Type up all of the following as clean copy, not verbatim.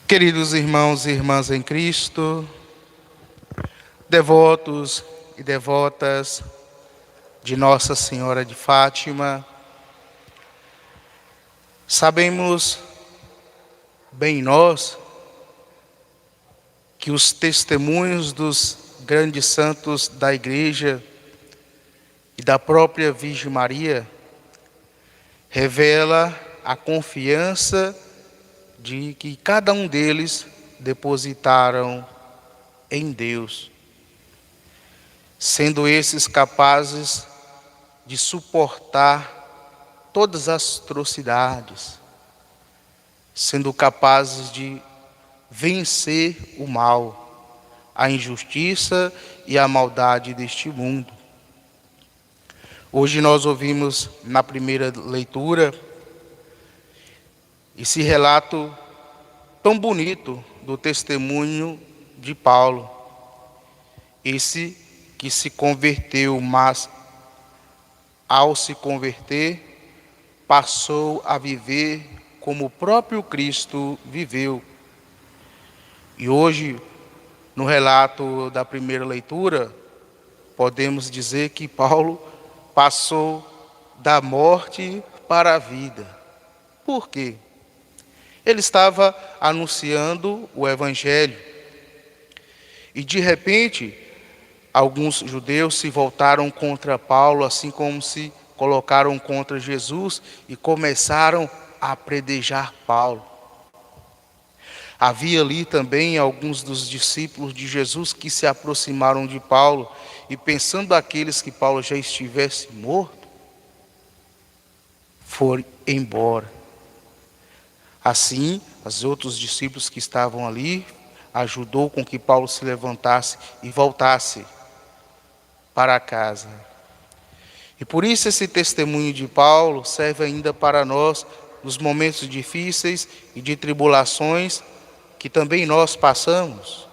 Queridos irmãos e irmãs em Cristo, devotos e devotas de Nossa Senhora de Fátima, sabemos bem nós que os testemunhos dos grandes santos da Igreja e da própria Virgem Maria revela a confiança de que cada um deles depositaram em Deus, sendo esses capazes de suportar todas as atrocidades, sendo capazes de vencer o mal, a injustiça e a maldade deste mundo. Hoje nós ouvimos na primeira leitura esse relato tão bonito do testemunho de Paulo, esse que se converteu, mas ao se converter, passou a viver como o próprio Cristo viveu. E hoje, no relato da primeira leitura, podemos dizer que Paulo passou da morte para a vida. Por quê? Ele estava anunciando o Evangelho e, de repente, alguns judeus se voltaram contra Paulo, assim como se colocaram contra Jesus e começaram a apedrejar Paulo. Havia ali também alguns dos discípulos de Jesus que se aproximaram de Paulo e, pensando aqueles que Paulo já estivesse morto, foram embora. Assim, os outros discípulos que estavam ali ajudou com que Paulo se levantasse e voltasse para casa. E por isso esse testemunho de Paulo serve ainda para nós nos momentos difíceis e de tribulações que também nós passamos.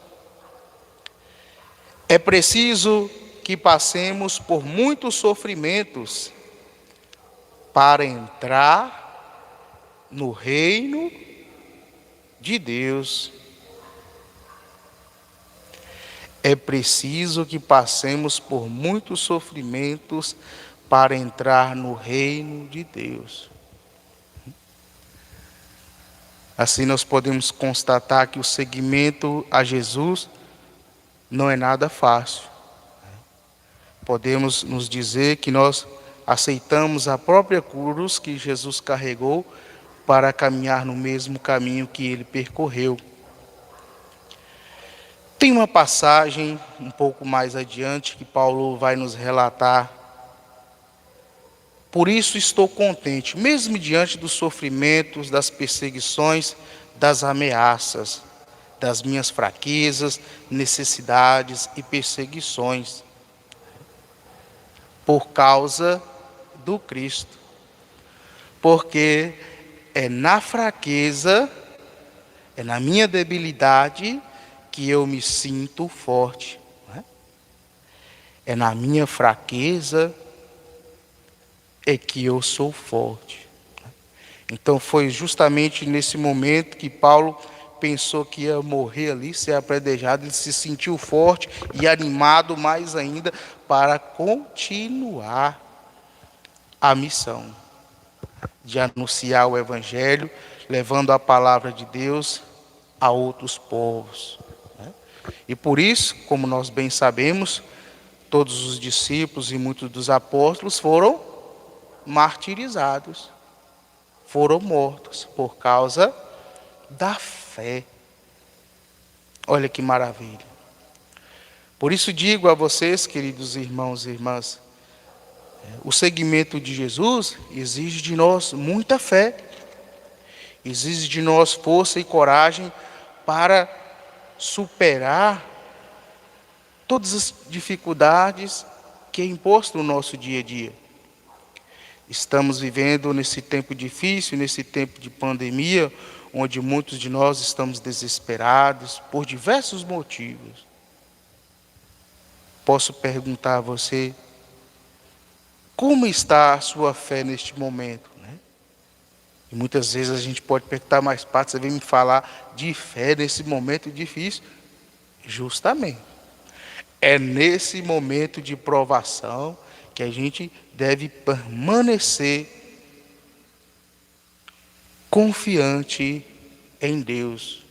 É preciso que passemos por muitos sofrimentos para entrar no reino de Deus. É preciso que passemos por muitos sofrimentos para entrar no reino de Deus. Assim nós podemos constatar que o seguimento a Jesus não é nada fácil. Podemos nos dizer que nós aceitamos a própria cruz que Jesus carregou para caminhar no mesmo caminho que ele percorreu. Tem uma passagem um pouco mais adiante que Paulo vai nos relatar. Por isso estou contente, mesmo diante dos sofrimentos, das perseguições, das ameaças, das minhas fraquezas, necessidades e perseguições, por causa do Cristo. Porque é na fraqueza, é na minha debilidade que eu me sinto forte. É na minha fraqueza é que eu sou forte. Então foi justamente nesse momento que Paulo pensou que ia morrer ali, ser apedrejado, ele se sentiu forte e animado mais ainda para continuar a missão de anunciar o Evangelho, levando a palavra de Deus a outros povos. E por isso, como nós bem sabemos, todos os discípulos e muitos dos apóstolos foram martirizados, foram mortos por causa da fé. Olha que maravilha. Por isso digo a vocês, queridos irmãos e irmãs, o seguimento de Jesus exige de nós muita fé, exige de nós força e coragem para superar todas as dificuldades que é imposto no nosso dia a dia. Estamos vivendo nesse tempo difícil, nesse tempo de pandemia, onde muitos de nós estamos desesperados por diversos motivos. Posso perguntar a você, como está a sua fé neste momento, né? E muitas vezes a gente pode perguntar, mas padre, você vem me falar de fé nesse momento difícil? Justamente. É nesse momento de provação que a gente deve permanecer confiante em Deus.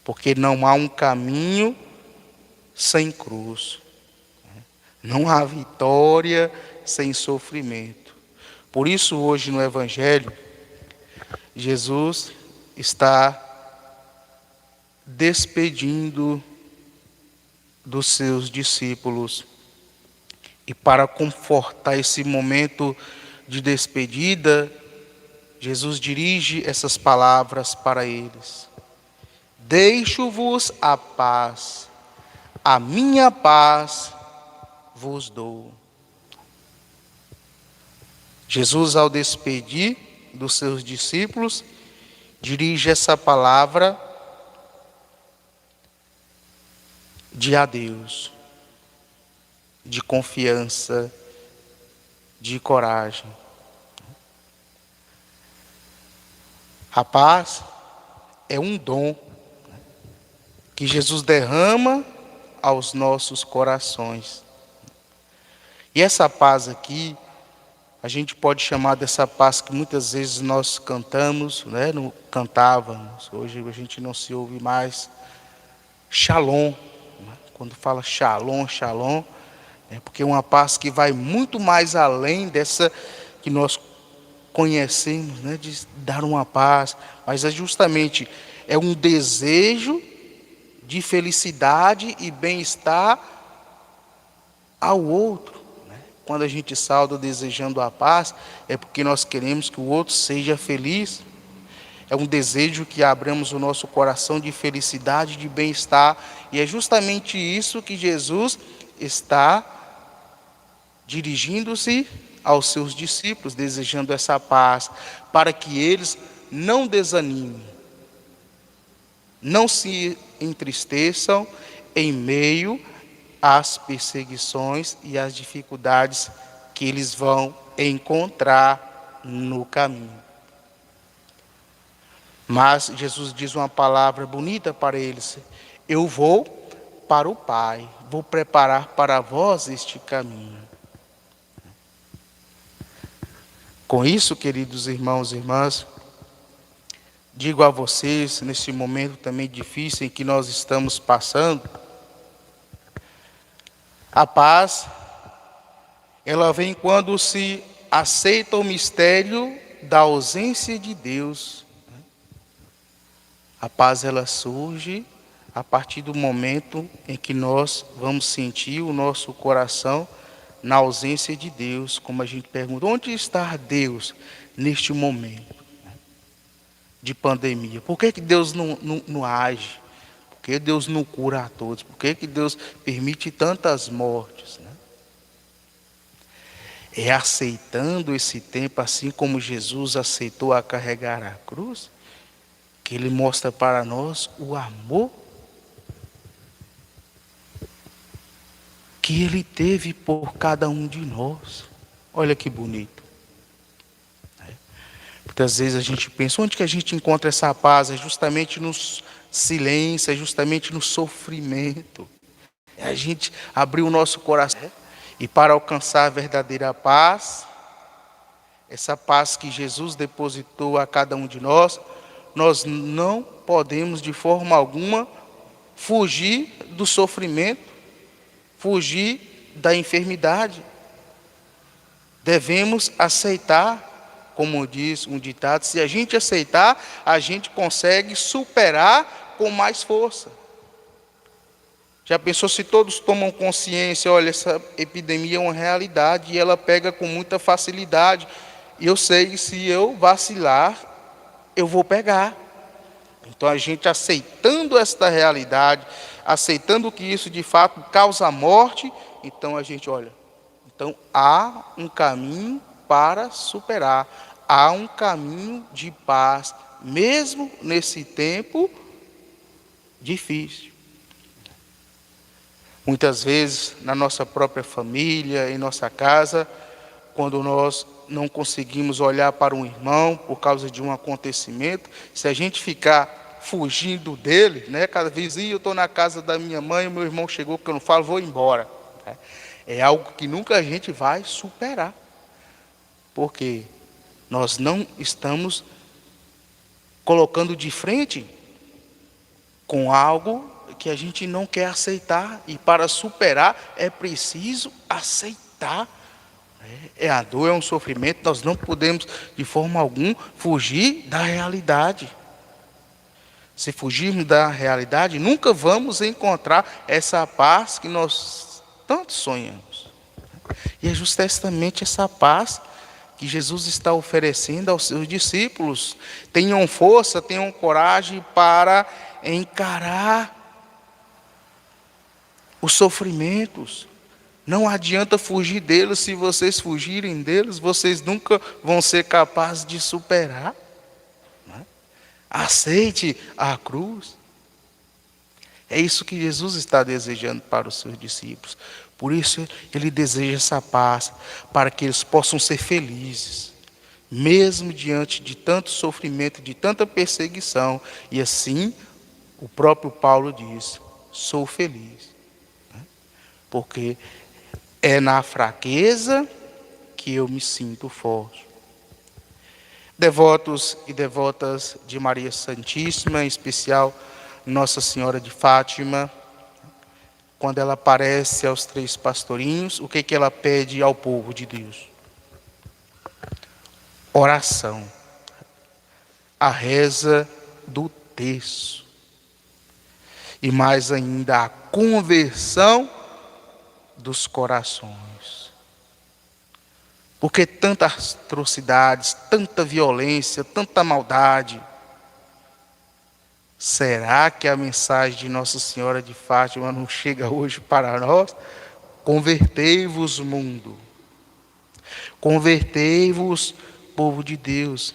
Porque não há um caminho sem cruz. Não há vitória sem sofrimento. Por isso, hoje no Evangelho, Jesus está despedindo dos seus discípulos. E para confortar esse momento de despedida, Jesus dirige essas palavras para eles: deixo-vos a paz, a minha paz vos dou. Jesus, ao despedir dos seus discípulos, dirige essa palavra de adeus, de confiança, de coragem. A paz é um dom que Jesus derrama aos nossos corações. E essa paz aqui, a gente pode chamar dessa paz que muitas vezes nós cantamos, né? Cantávamos, hoje a gente não se ouve mais. Shalom, quando fala shalom, shalom, é porque é uma paz que vai muito mais além dessa que nós conhecemos, né? De dar uma paz, mas é justamente um desejo de felicidade e bem-estar ao outro. Quando a gente sauda desejando a paz, é porque nós queremos que o outro seja feliz. É um desejo que abramos o nosso coração de felicidade, de bem-estar. E é justamente isso que Jesus está dirigindo-se aos seus discípulos, desejando essa paz, para que eles não desanimem, não se entristeçam em meio às perseguições e às dificuldades que eles vão encontrar no caminho. Mas Jesus diz uma palavra bonita para eles: eu vou para o Pai, vou preparar para vós este caminho. Com isso, queridos irmãos e irmãs, digo a vocês, nesse momento também difícil em que nós estamos passando, a paz, ela vem quando se aceita o mistério da ausência de Deus. A paz, ela surge a partir do momento em que nós vamos sentir o nosso coração na ausência de Deus. Como a gente pergunta, onde está Deus neste momento de pandemia? Por que Deus não age? Por que Deus não cura a todos? Por que Deus permite tantas mortes? É aceitando esse tempo, assim como Jesus aceitou a carregar a cruz, que Ele mostra para nós o amor que Ele teve por cada um de nós. Olha que bonito. Muitas vezes a gente pensa, onde que a gente encontra essa paz? É justamente no silêncio, é justamente no sofrimento. É a gente abrir o nosso coração. E para alcançar a verdadeira paz, essa paz que Jesus depositou a cada um de nós, nós não podemos de forma alguma fugir do sofrimento, fugir da enfermidade. Devemos aceitar. Como diz um ditado, se a gente aceitar, a gente consegue superar com mais força. Já pensou se todos tomam consciência, olha, essa epidemia é uma realidade e ela pega com muita facilidade. E eu sei que se eu vacilar, eu vou pegar. Então a gente aceitando esta realidade, aceitando que isso de fato causa morte, então a gente, olha, então há um caminho para superar. Há um caminho de paz, mesmo nesse tempo difícil. Muitas vezes, na nossa própria família, em nossa casa, quando nós não conseguimos olhar para um irmão por causa de um acontecimento, se a gente ficar fugindo dele, né? Cada vez eu estou na casa da minha mãe, o meu irmão chegou, que eu não falo, vou embora. É algo que nunca a gente vai superar, porque nós não estamos colocando de frente com algo que a gente não quer aceitar, e para superar é preciso aceitar. É a dor, é um sofrimento, nós não podemos de forma alguma fugir da realidade. Se fugirmos da realidade, nunca vamos encontrar essa paz que nós tanto sonhamos. E é justamente essa paz que Jesus está oferecendo aos seus discípulos. Tenham força, tenham coragem para encarar os sofrimentos. Não adianta fugir deles. Se vocês fugirem deles, vocês nunca vão ser capazes de superar. Aceite a cruz. É isso que Jesus está desejando para os seus discípulos. Por isso ele deseja essa paz, para que eles possam ser felizes, mesmo diante de tanto sofrimento, de tanta perseguição. E assim, o próprio Paulo diz: sou feliz, porque é na fraqueza que eu me sinto forte. Devotos e devotas de Maria Santíssima, em especial Nossa Senhora de Fátima, quando ela aparece aos 3 pastorinhos, o que ela pede ao povo de Deus? Oração. A reza do terço. E mais ainda, a conversão dos corações. Porque tantas atrocidades, tanta violência, tanta maldade. Será que a mensagem de Nossa Senhora de Fátima não chega hoje para nós? Convertei-vos, mundo. Convertei-vos, povo de Deus.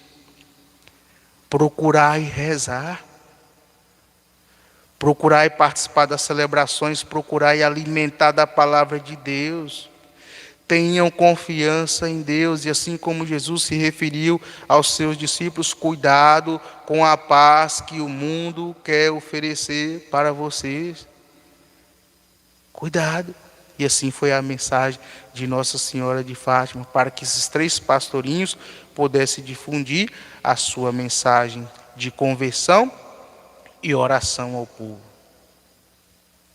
Procurai rezar. Procurai participar das celebrações. Procurai alimentar da palavra de Deus. Tenham confiança em Deus, e assim como Jesus se referiu aos seus discípulos, cuidado com a paz que o mundo quer oferecer para vocês. Cuidado. E assim foi a mensagem de Nossa Senhora de Fátima, para que esses 3 pastorinhos pudessem difundir a sua mensagem de conversão e oração ao povo.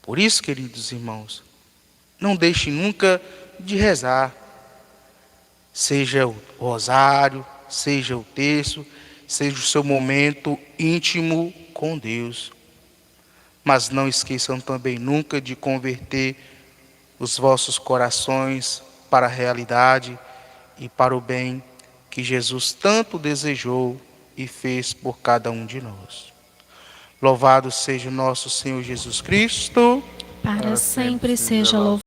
Por isso, queridos irmãos, não deixe nunca de rezar, seja o rosário, seja o terço, seja o seu momento íntimo com Deus. Mas não esqueçam também nunca de converter os vossos corações para a realidade e para o bem que Jesus tanto desejou e fez por cada um de nós. Louvado seja o nosso Senhor Jesus Cristo. Para sempre seja louvado.